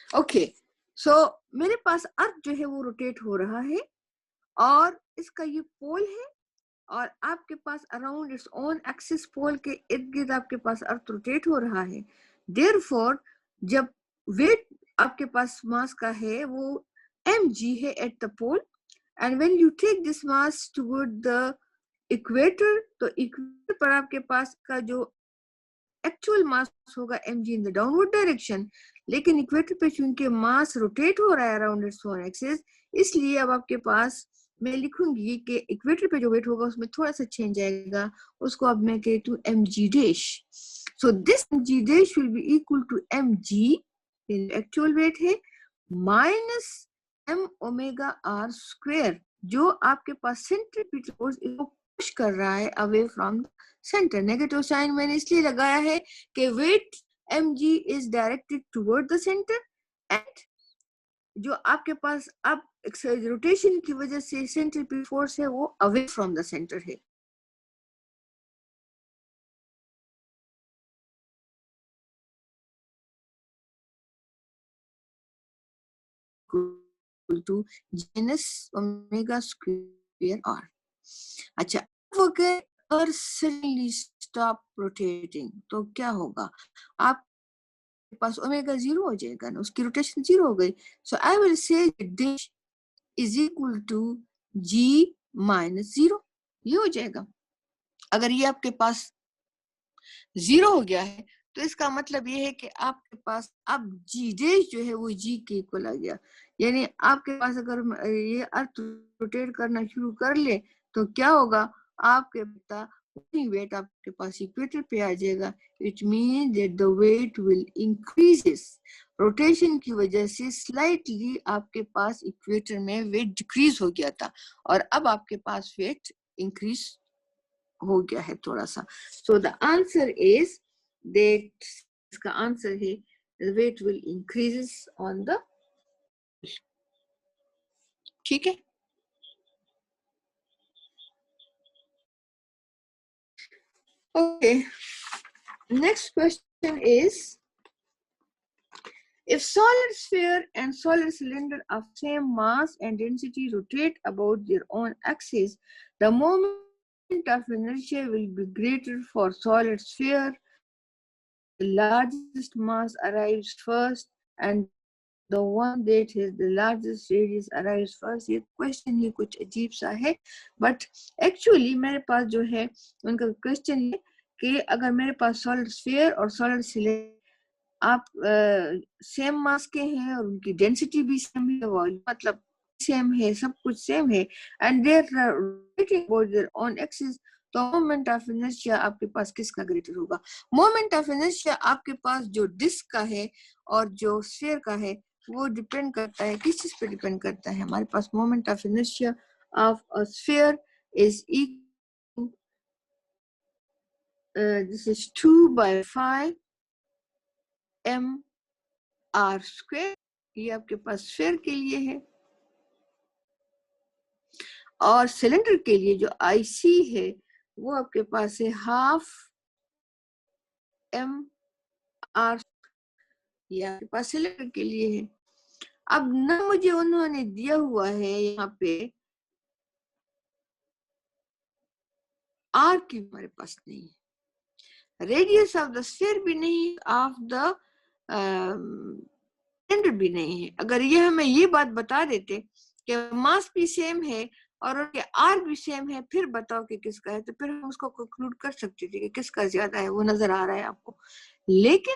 Okay, सो मेरे पास अर्थ जो है वो रोटेट हो रहा है और इसका ये पोल है और आपके पास अराउंड इट्स ओन एक्सिस पोल के इर्द गिर्द आपके पास अर्थ रोटेट हो रहा है। देयरफॉर जब वेट आपके पास मास का है वो mg है at the pole, and when you take this mass toward the equator, तो इक्वेटर पर आपके पास का जो एक्चुअल मास होगा mg in the downward direction, लेकिन इक्वेटर पे चूंकि मास रोटेट हो रहा है अराउंड इट्स ओन एक्सिस, इसलिए अब आपके पास मैं लिखूंगी कि इक्वेटर पे जो वेट होगा उसमें थोड़ा सा चेंज आएगा, उसको अब मैं कहती हूँ mg dash. So this mg dash will be equal to mg actual weight है minus m omega r square, जो आपके पास सेंट्रीपिटल फोर्स इसको पुश कर रहा है away from centre. Negative sign मैंने इसलिए लगाया है कि weight mg is directed toward the centre and जो आपके पास अब रोटेशन की वजह से सेंट्रीपिटल फोर्स है वो अवे फ्रॉम द सेंटर है। Two minus omega square r। अच्छा, अगर सडनली स्टॉप रोटेटिंग तो क्या होगा, आपके पास ओमेगा जीरो हो जाएगा ना, उसकी रोटेशन जीरो हो गई। So I will say dash is equal to g minus zero, ये हो जाएगा। अगर ये आपके पास जीरो हो गया है तो इसका मतलब ये है कि आपके पास अब जी डैश जो है वो जी के इक्वल आ गया, यानी आपके पास अगर ये अर्थ रोटेट करना शुरू कर ले तो क्या होगा, आपके पता वेट आपके पास इक्वेटर पे आ जाएगा। It mean that the weight will increases, rotation की वजह से स्लाइटली आपके पास इक्वेटर में वेट डिक्रीज हो गया था और अब आपके पास वेट इंक्रीज हो गया है थोड़ा सा। So the answer is that, इसका आंसर है weight will increases on the, ठीक है। Okay, next question is, if solid sphere and solid cylinder of same mass and density rotate about their own axis, the moment of inertia will be greater for solid sphere. The largest mass arrives first and the one that has the largest radius arrives first। ये question ही कुछ अजीब सा है, but actually मेरे पास जो है उनका question है कि अगर मेरे पास सॉलिड स्फीयर और सॉलिड सिलेंडर आप सेम मास के हैं और उनकी डेंसिटी भी सेम है, वॉल्यूम मतलब सेम है, सब कुछ सेम है, and they're rotating about their own axis, तो मोमेंट ऑफ इनर्शिया आपके पास किसका ग्रेटर होगा? मोमेंट ऑफ इनर्शिया आपके पास जो डिस्क का है और जो स्फीयर का है वो डिपेंड करता है, किस चीज पे डिपेंड करता है? हमारे पास moment of inertia of a sphere is equal, this is 2/5 mr square, ये आपके पास स्फीयर के लिए है, और सिलेंडर के लिए जो IC है वो आपके पास है हाफ mr, ये आपके पास सिलेंडर के लिए है। अब ना मुझे उन्होंने दिया हुआ है यहाँ पे r की हमारे पास नहीं है, रेडियस ऑफ द स्फीयर भी नहीं, ऑफ द सिलेंडर भी नहीं है। अगर ये हमें ये बात बता देते कि मास भी सेम है और उनके आर भी सेम है, फिर बताओ कि किसका है, तो फिर हम उसको कंक्लूड कर सकते थे कि किसका ज्यादा है, वो नजर आ रहा है आपको। लेकिन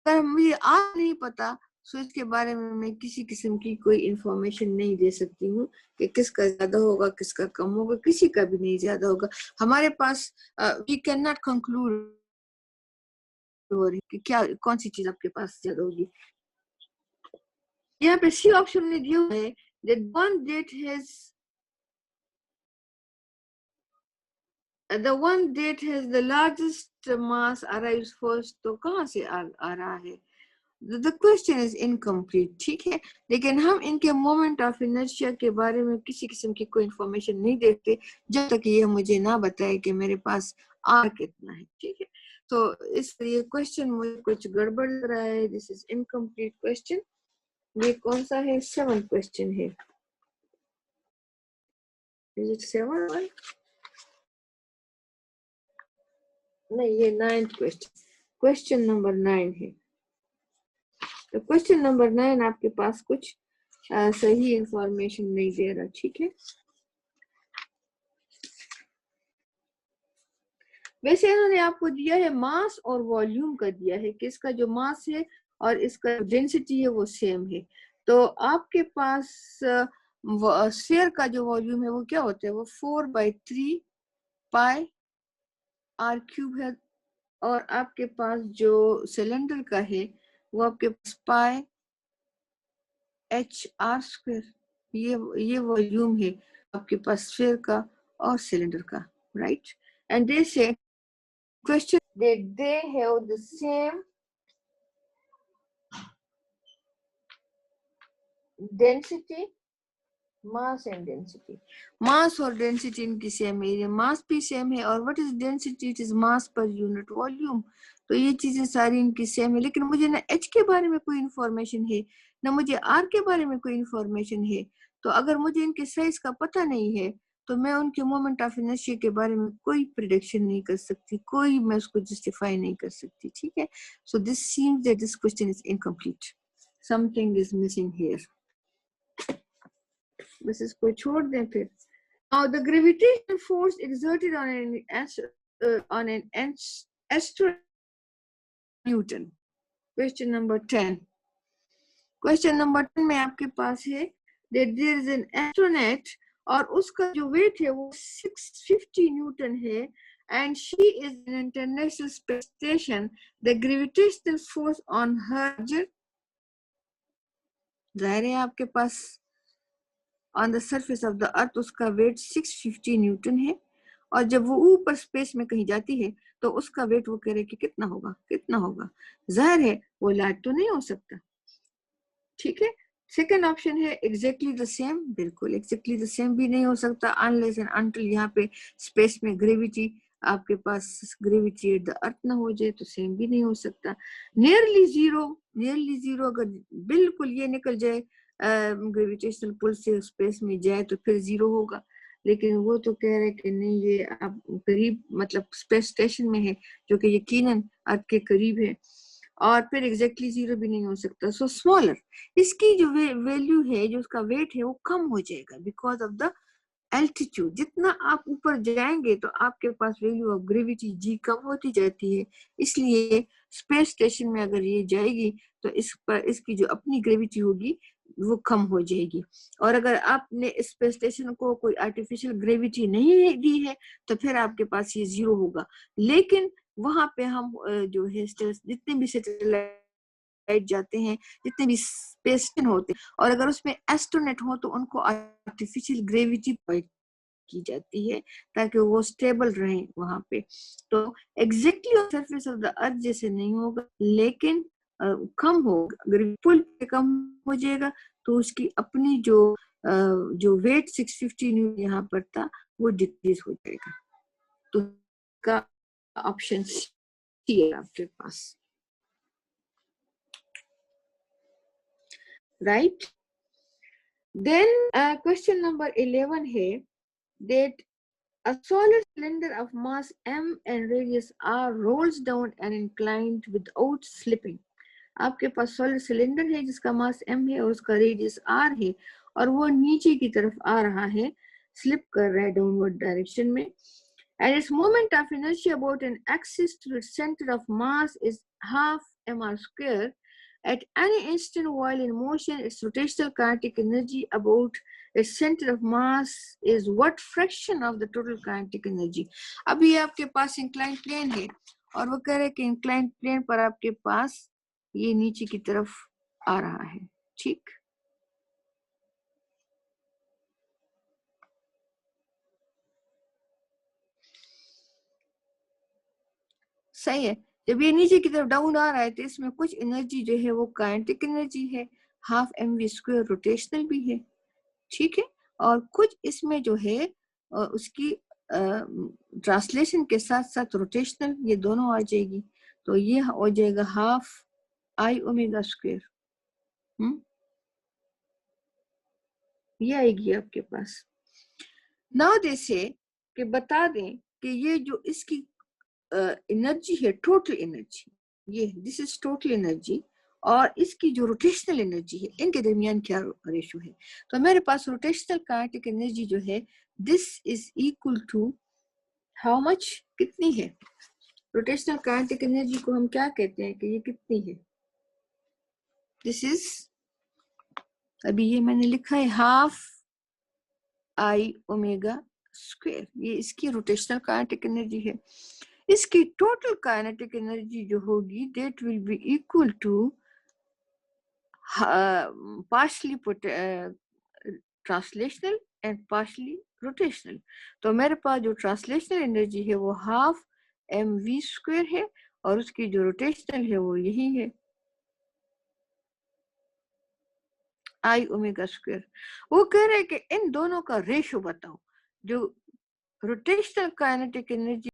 अगर मुझे आर नहीं पता तो इसके बारे में मैं किसी किस्म की कोई इंफॉर्मेशन नहीं दे सकती हूँ कि किसका ज्यादा होगा किसका कम होगा, किसी का भी नहीं ज्यादा होगा। हमारे पास वी कैन नॉट कंक्लूड कि क्या कौन सी चीज आपके पास ज्यादा होगी। यहाँ पे सी ऑप्शन में दिया हुआ है that one that has the largest mass arrives first, तो कहाँ से आ रहा है? The question is incomplete, ठीक है, लेकिन हम इनके मोमेंट ऑफ इनर्शिया के बारे में किसी किस्म की कोई इंफॉर्मेशन नहीं देते जब तक ये मुझे ना बताए कि मेरे पास आर कितना है, ठीक है। तो इसलिए क्वेश्चन मुझे कुछ गड़बड़ लग रहा है, दिस इज इनकम्प्लीट क्वेश्चन। ये कौन सा है? 7 क्वेश्चन है। Is it 7? नहीं, ये 9th क्वेश्चन, क्वेश्चन नंबर 9 है। तो क्वेश्चन नंबर 9 आपके पास कुछ सही इंफॉर्मेशन नहीं दे रहा, ठीक है। वैसे इन्होंने आपको दिया है मास और वॉल्यूम का दिया है कि इसका जो मास है और इसका डेंसिटी है वो सेम है। तो आपके पास स्फीयर का जो वॉल्यूम है वो क्या होता है? वो 4/3 पाई आर क्यूब है। और आपके पास जो सिलेंडर का है वो आपके पास पाई एच आर स्क्वायर। ये वॉल्यूम है आपके पास स्फीयर का और सिलेंडर का, राइट। एंड दे से question that they have the same density, mass and density. Mass और density इनकी सेम है, मास भी सेम है। और what is density? It is mass per unit volume. तो ये चीजें सारी इनकी सेम है। लेकिन मुझे ना H के बारे में कोई इंफॉर्मेशन है, ना मुझे R के बारे में कोई इंफॉर्मेशन है। तो अगर मुझे इनके साइज का पता नहीं है तो मैं उनके मोमेंट ऑफ इनर्शिया के बारे में कोई प्रिडिक्शन नहीं कर सकती, कोई मैं उसको जस्टिफाई नहीं कर सकती, ठीक है। So this seems that this question is incomplete, something is missing here. बस इसको छोड़ दें फिर। Now the gravitational force exerted on an astronaut Newton. Question number 10. Question number 10 में आपके पास है that there is an astronaut और उसका जो weight है वो 650 न्यूटन है and she is in an international space station. The gravitational force on her, जाहिर है आपके pass on the surface of the earth उसका वेट 650 न्यूटन है। और जब वो ऊपर स्पेस में कहीं जाती है तो उसका वेट वो कह रहे कि कितना होगा, कितना होगा। जाहिर है वो लाइट तो नहीं हो सकता, ठीक है। सेकेंड ऑप्शन है एग्जैक्टली द सेम। बिल्कुल एग्जैक्टली द सेम भी नहीं हो सकता अनलेस एंड अनटिल यहाँ पे स्पेस में ग्रेविटी, आपके पास ग्रेविटी एट द अर्थ ना हो जाए तो सेम भी नहीं हो सकता। नियरली जीरो, नियरली जीरो अगर बिल्कुल ये निकल जाए ग्रेविटेशनल पुल से स्पेस में जाए तो फिर जीरो होगा। लेकिन वो तो कह रहे कि नहीं, ये आप करीब मतलब स्पेस स्टेशन में है जो कि यकीनन अर्थ के करीब है। और फिर एग्जैक्टली जीरो भी नहीं हो सकता। सो स्मॉलर, इसकी जो वैल्यू है, जो उसका वेट है वो कम हो जाएगा बिकॉज ऑफ द एल्टीट्यूड। जितना आप ऊपर जाएंगे तो आपके पास वैल्यू ऑफ ग्रेविटी जी कम होती जाती है। इसलिए स्पेस स्टेशन में अगर ये जाएगी तो इस पर इसकी जो अपनी ग्रेविटी होगी वो कम हो जाएगी। और अगर आपने स्पेस स्टेशन को कोई आर्टिफिशियल ग्रेविटी नहीं दी है तो फिर आपके पास ये जीरो होगा। लेकिन वहां पे हम जो है जितने भी सैटेलाइट जाते हैं, जितने भी स्पेस स्टेशन होते हैं, और अगर उसमें एस्ट्रोनॉट हो तो उनको आर्टिफिशियल ग्रेविटी प्रोवाइड की जाती है ताकि वो स्टेबल रहे वहां पे। तो exactly surface of the earth जैसे नहीं होगा, लेकिन कम होगा। अगर फुल पे कम हो जाएगा तो उसकी अपनी जो वेट 650 न्यूटन यहाँ पर था वो डिक्रीज हो जाएगा। तो का ऑप्शन सी है आपके पास, राइट। देन क्वेश्चन नंबर 11 है that a solar cylinder of mass m and radius r rolls down and inclined without slipping. आपके पास सोलर सिलेंडर है जिसका मास m है और उसका रेडियस r है और वो नीचे की तरफ आ रहा है, स्लिप कर रहा है डाउनवर्ड डायरेक्शन में। And its moment of inertia about an axis to its center of mass is half mr square. At any instant while in motion, its rotational kinetic energy about its center of mass is what fraction of the total kinetic energy? अभी आपके पास inclined plane है और वो कह रहे हैं कि inclined plane पर आपके पास ये नीचे की तरफ आ रहा है, ठीक। सही है। जब ये नीचे की तरफ डाउन आ रहा है तो इसमें कुछ एनर्जी जो है वो काइनेटिक एनर्जी है, हाफ mv स्क्वायर रोटेशनल भी है, ठीक है। और कुछ इसमें जो है उसकी ट्रांसलेशन के साथ साथ रोटेशनल, ये दोनों आ जाएगी। तो ये हो जाएगा हाफ आई ओमेगा स्क्वायर। ये आएगी आपके पास। नाउ जैसे कि बता दें कि ये जो इसकी एनर्जी है, टोटल एनर्जी, ये दिस इज टोटल एनर्जी, और इसकी जो रोटेशनल एनर्जी है, इनके दरमियान क्या रेशो है। तो मेरे पास रोटेशनल काइनेटिक एनर्जी जो है, this is equal to how much, कितनी है। रोटेशनल काइनेटिक एनर्जी को हम क्या कहते हैं कि ये कितनी है। दिस इज, अभी ये मैंने लिखा है हाफ आई ओमेगा स्क्वायर, ये इसकी रोटेशनल काइनेटिक एनर्जी है। इसकी टोटल काइनेटिक एनर्जी जो होगी, that will be equal to partially translational and partially rotational. तो मेरे पास जो ट्रांसलेशनल एनर्जी है वो हाफ एम वी स्क्वायर है, और उसकी जो रोटेशनल है वो यही है, आई ओमेगा स्क्वायर। वो कह रहे हैं कि इन दोनों का रेशो बताओ। जो रोटेशनल काइनेटिक एनर्जी